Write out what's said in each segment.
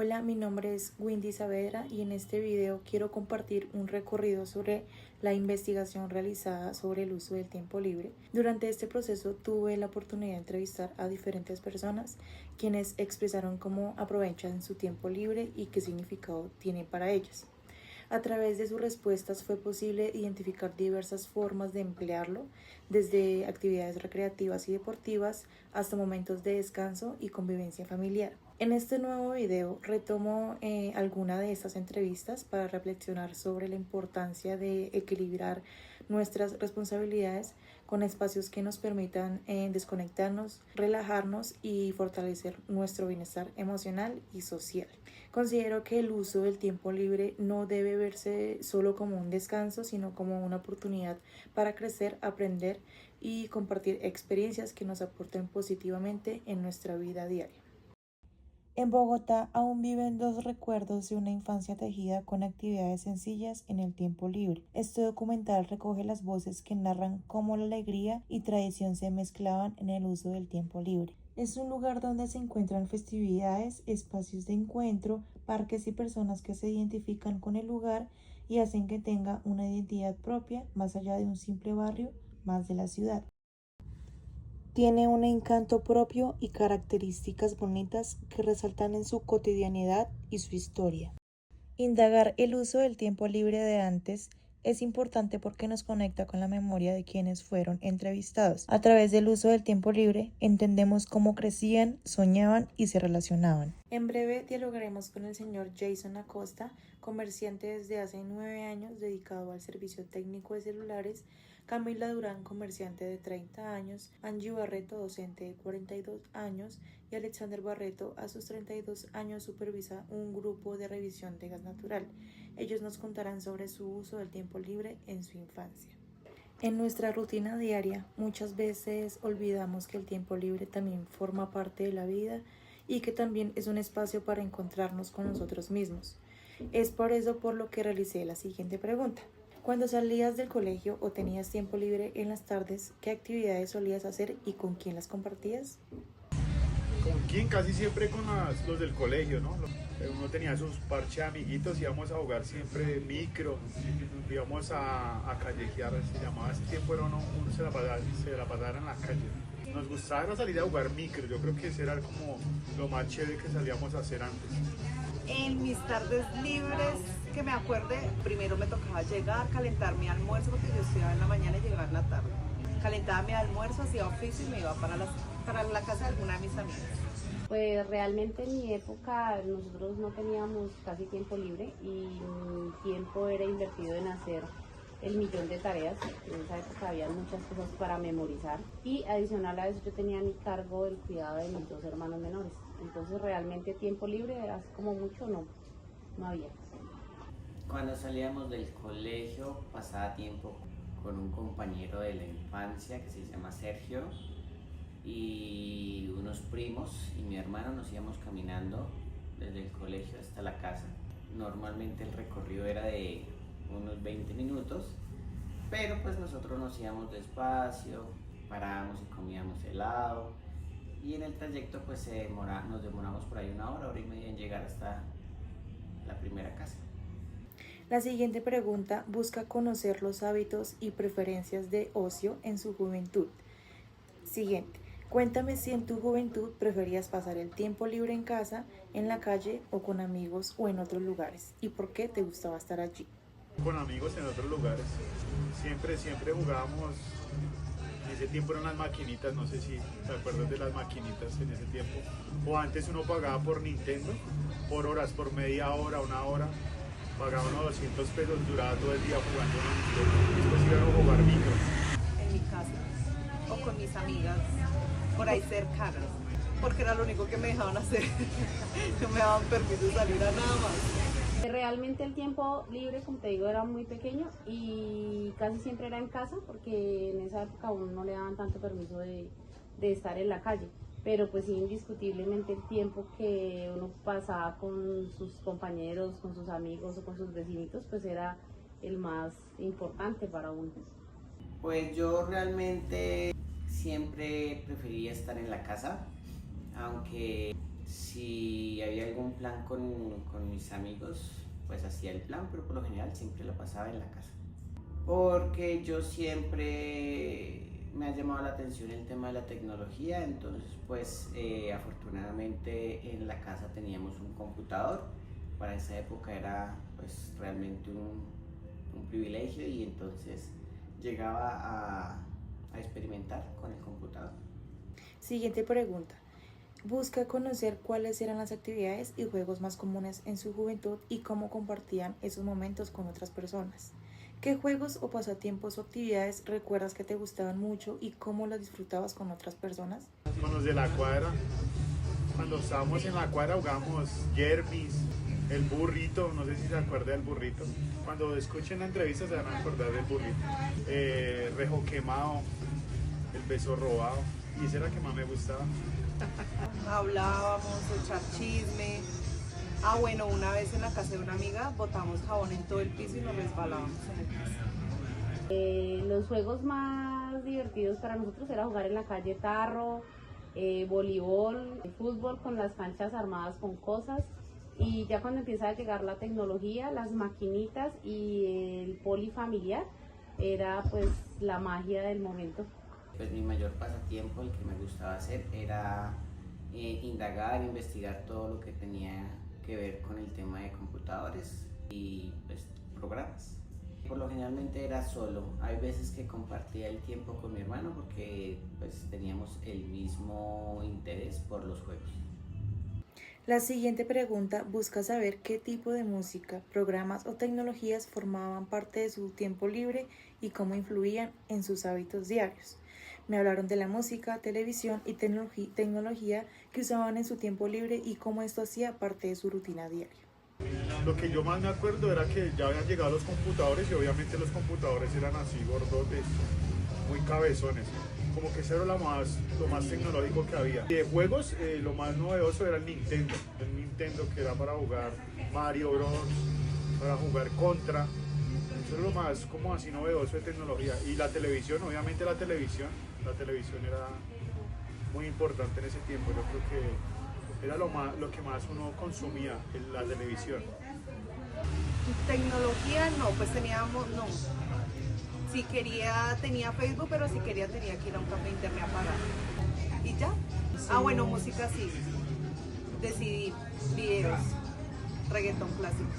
Hola, mi nombre es Windy Saavedra y en este video quiero compartir un recorrido sobre la investigación realizada sobre el uso del tiempo libre. Durante este proceso tuve la oportunidad de entrevistar a diferentes personas quienes expresaron cómo aprovechan su tiempo libre y qué significado tiene para ellos. A través de sus respuestas fue posible identificar diversas formas de emplearlo, desde actividades recreativas y deportivas hasta momentos de descanso y convivencia familiar. En este nuevo video retomo alguna de estas entrevistas para reflexionar sobre la importancia de equilibrar nuestras responsabilidades con espacios que nos permitan desconectarnos, relajarnos y fortalecer nuestro bienestar emocional y social. Considero que el uso del tiempo libre no debe verse solo como un descanso, sino como una oportunidad para crecer, aprender y compartir experiencias que nos aporten positivamente en nuestra vida diaria. En Bogotá aún viven dos recuerdos de una infancia tejida con actividades sencillas en el tiempo libre. Este documental recoge las voces que narran cómo la alegría y tradición se mezclaban en el uso del tiempo libre. Es un lugar donde se encuentran festividades, espacios de encuentro, parques y personas que se identifican con el lugar y hacen que tenga una identidad propia más allá de un simple barrio más de la ciudad. Tiene un encanto propio y características bonitas que resaltan en su cotidianidad y su historia. Indagar el uso del tiempo libre de antes es importante porque nos conecta con la memoria de quienes fueron entrevistados. A través del uso del tiempo libre entendemos cómo crecían, soñaban y se relacionaban. En breve dialogaremos con el señor Jason Acosta, comerciante desde hace 9 años dedicado al servicio técnico de celulares, Camila Durán, comerciante de 30 años, Angie Barreto, docente de 42 años y Alexander Barreto, a sus 32 años, supervisa un grupo de revisión de gas natural. Ellos nos contarán sobre su uso del tiempo libre en su infancia. En nuestra rutina diaria, muchas veces olvidamos que el tiempo libre también forma parte de la vida y que también es un espacio para encontrarnos con nosotros mismos. Es por eso por lo que realicé la siguiente pregunta. Cuando salías del colegio o tenías tiempo libre en las tardes, ¿qué actividades solías hacer y con quién las compartías? ¿Con quién? Casi siempre con los del colegio, ¿no? Uno tenía sus parches de amiguitos, íbamos a jugar siempre micro, íbamos a callejear, se llamaba ese tiempo, era uno se la pasara en la calle. Nos gustaba salir a jugar micro, yo creo que ese era como lo más chévere que salíamos a hacer antes. En mis tardes libres, que me acuerde, primero me tocaba llegar, calentar mi almuerzo, porque yo estudiaba en la mañana y llegaba en la tarde. Calentaba mi almuerzo, hacía oficio y me iba para la casa de alguna de mis amigas. Pues realmente en mi época nosotros no teníamos casi tiempo libre y mi tiempo era invertido en hacer el millón de tareas. En esa época había muchas cosas para memorizar y adicional a eso yo tenía a mi cargo el cuidado de mis dos hermanos menores. Entonces realmente tiempo libre, así como mucho, no había. Cuando salíamos del colegio pasaba tiempo con un compañero de la infancia que se llama Sergio y unos primos y mi hermano. Nos íbamos caminando desde el colegio hasta la casa. Normalmente el recorrido era de unos 20 minutos, pero pues nosotros nos íbamos despacio, parábamos y comíamos helado y en el trayecto pues nos demoramos por ahí una hora y media en llegar hasta la primera casa. La siguiente pregunta busca conocer los hábitos y preferencias de ocio en su juventud. Siguiente. Cuéntame si en tu juventud preferías pasar el tiempo libre en casa, en la calle o con amigos o en otros lugares y por qué te gustaba estar allí. Con amigos en otros lugares, siempre jugábamos. En ese tiempo eran las maquinitas, no sé si te acuerdas de las maquinitas en ese tiempo. O antes uno pagaba por Nintendo, por horas, por media hora, una hora. Pagaba unos 200 pesos, duraba todo el día jugando en Nintendo. Después iban a jugar micro. En mi casa o con mis amigas, por ahí cercanas, porque era lo único que me dejaban hacer. No me daban permiso de salir a nada más. Realmente el tiempo libre, como te digo, era muy pequeño y casi siempre era en casa porque en esa época a uno no le daban tanto permiso de estar en la calle. Pero pues sí, indiscutiblemente el tiempo que uno pasaba con sus compañeros, con sus amigos o con sus vecinitos, pues era el más importante para uno. Pues yo realmente siempre prefería estar en la casa, aunque si si había algún plan con mis amigos, pues hacía el plan, pero por lo general siempre lo pasaba en la casa. Porque yo siempre me ha llamado la atención el tema de la tecnología, entonces pues afortunadamente en la casa teníamos un computador. Para esa época era pues realmente un privilegio y entonces llegaba a experimentar con el computador. Siguiente pregunta. Busca conocer cuáles eran las actividades y juegos más comunes en su juventud y cómo compartían esos momentos con otras personas. ¿Qué juegos o pasatiempos o actividades recuerdas que te gustaban mucho y cómo las disfrutabas con otras personas? Con los de la cuadra, cuando estábamos en la cuadra jugábamos yerbis, el burrito, no sé si se acuerda del burrito. Cuando escuchen la entrevista se van a acordar del burrito. Rejo quemado, el beso robado, y ese era el que más me gustaba. Hablábamos, echar chisme. Bueno, una vez en la casa de una amiga botamos jabón en todo el piso y nos resbalábamos en el piso. Los juegos más divertidos para nosotros era jugar en la calle tarro, voleibol, fútbol con las canchas armadas con cosas. Y ya cuando empieza a llegar la tecnología, las maquinitas y el polifamiliar, era pues la magia del momento. Pues mi mayor pasatiempo, el que me gustaba hacer, era indagar, investigar todo lo que tenía que ver con el tema de computadores y pues, programas. Por lo generalmente era solo. Hay veces que compartía el tiempo con mi hermano porque pues teníamos el mismo interés por los juegos. La siguiente pregunta busca saber qué tipo de música, programas o tecnologías formaban parte de su tiempo libre y cómo influían en sus hábitos diarios. Me hablaron de la música, televisión y tecnología que usaban en su tiempo libre y cómo esto hacía parte de su rutina diaria. Lo que yo más me acuerdo era que ya habían llegado los computadores y obviamente los computadores eran así gordotes, muy cabezones. Como que eso era lo más tecnológico que había. Y de juegos, lo más novedoso era el Nintendo que era para jugar Mario Bros, para jugar Contra. Eso era lo más como así novedoso de tecnología. Y la televisión, obviamente la televisión era muy importante en ese tiempo. Yo creo que era lo que más uno consumía, la televisión. Tecnología no, pues teníamos, no. Si quería tenía Facebook, pero si quería tenía que ir a un café internet a pagar. ¿Y ya? Bueno, música sí. Decidí videos, reggaetón clásico.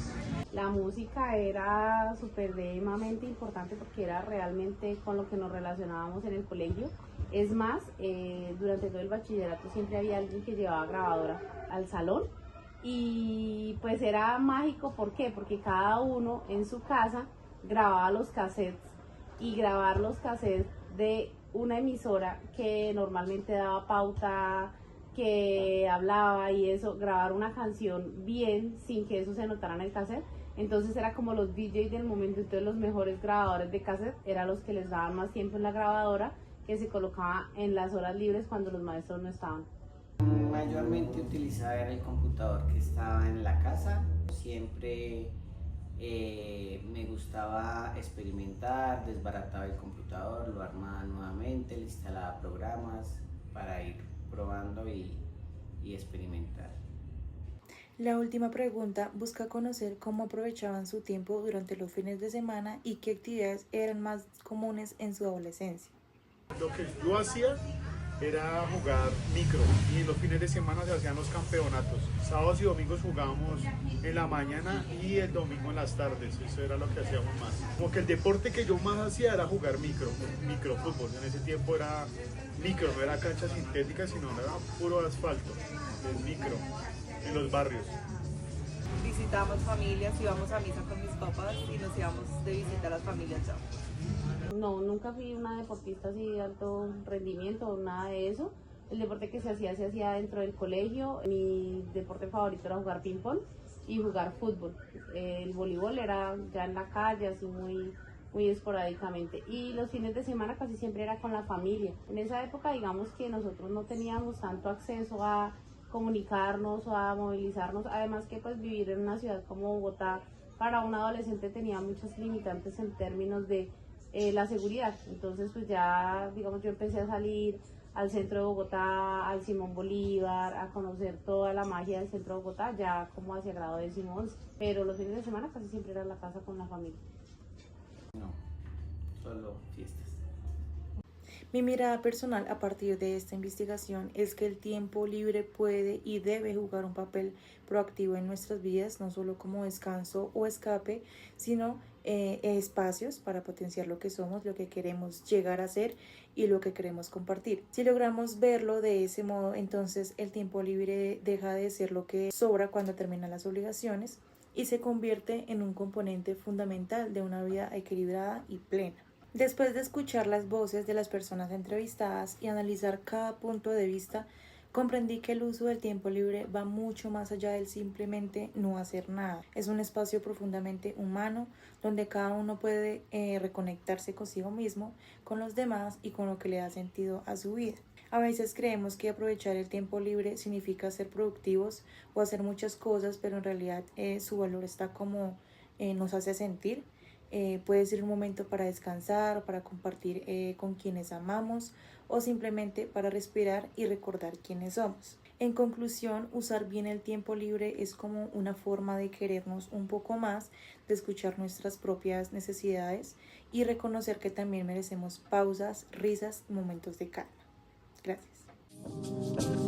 La música era supremamente importante porque era realmente con lo que nos relacionábamos en el colegio. Es más, durante todo el bachillerato siempre había alguien que llevaba grabadora al salón y pues era mágico. ¿Por qué? Porque cada uno en su casa grababa los cassettes y grabar los cassettes de una emisora que normalmente daba pauta, que hablaba y eso, grabar una canción bien sin que eso se notara en el cassette. Entonces era como los DJs del momento, entonces los mejores grabadores de cassette eran los que les daban más tiempo en la grabadora, que se colocaba en las horas libres cuando los maestros no estaban. Mayormente utilizaba era el computador que estaba en la casa. Siempre me gustaba experimentar, desbarataba el computador, lo armaba nuevamente, le instalaba programas para ir probando y experimentar. La última pregunta busca conocer cómo aprovechaban su tiempo durante los fines de semana y qué actividades eran más comunes en su adolescencia. Lo que yo hacía era jugar micro y en los fines de semana se hacían los campeonatos. Sábados y domingos jugábamos en la mañana y el domingo en las tardes. Eso era lo que hacíamos más. Como que el deporte que yo más hacía era jugar microfútbol. En ese tiempo era micro, no era cancha sintética, sino era puro asfalto, el micro, en los barrios. Visitábamos familias, íbamos a misa con mis papás y nos íbamos de visita a las familias ya. No, nunca fui una deportista así de alto rendimiento o nada de eso. El deporte que se hacía dentro del colegio. Mi deporte favorito era jugar ping pong y jugar fútbol. El voleibol era ya en la calle, así muy esporádicamente. Y los fines de semana casi siempre era con la familia. En esa época, digamos que nosotros no teníamos tanto acceso a comunicarnos o a movilizarnos. Además que pues vivir en una ciudad como Bogotá para un adolescente tenía muchos limitantes en términos de la seguridad. Entonces pues ya, digamos, yo empecé a salir al centro de Bogotá, al Simón Bolívar, a conocer toda la magia del centro de Bogotá, ya como hacia grado 11º. Pero los fines de semana casi siempre era en la casa con la familia. No, solo fiestas. Mi mirada personal a partir de esta investigación es que el tiempo libre puede y debe jugar un papel proactivo en nuestras vidas, no solo como descanso o escape, sino espacios para potenciar lo que somos, lo que queremos llegar a ser y lo que queremos compartir. Si logramos verlo de ese modo, entonces el tiempo libre deja de ser lo que sobra cuando terminan las obligaciones y se convierte en un componente fundamental de una vida equilibrada y plena. Después de escuchar las voces de las personas entrevistadas y analizar cada punto de vista, comprendí que el uso del tiempo libre va mucho más allá del simplemente no hacer nada. Es un espacio profundamente humano donde cada uno puede reconectarse consigo mismo, con los demás y con lo que le da sentido a su vida. A veces creemos que aprovechar el tiempo libre significa ser productivos o hacer muchas cosas, pero en realidad su valor está como nos hace sentir. Puede ser un momento para descansar, para compartir con quienes amamos o simplemente para respirar y recordar quiénes somos. En conclusión, usar bien el tiempo libre es como una forma de querernos un poco más, de escuchar nuestras propias necesidades y reconocer que también merecemos pausas, risas y momentos de calma. Gracias.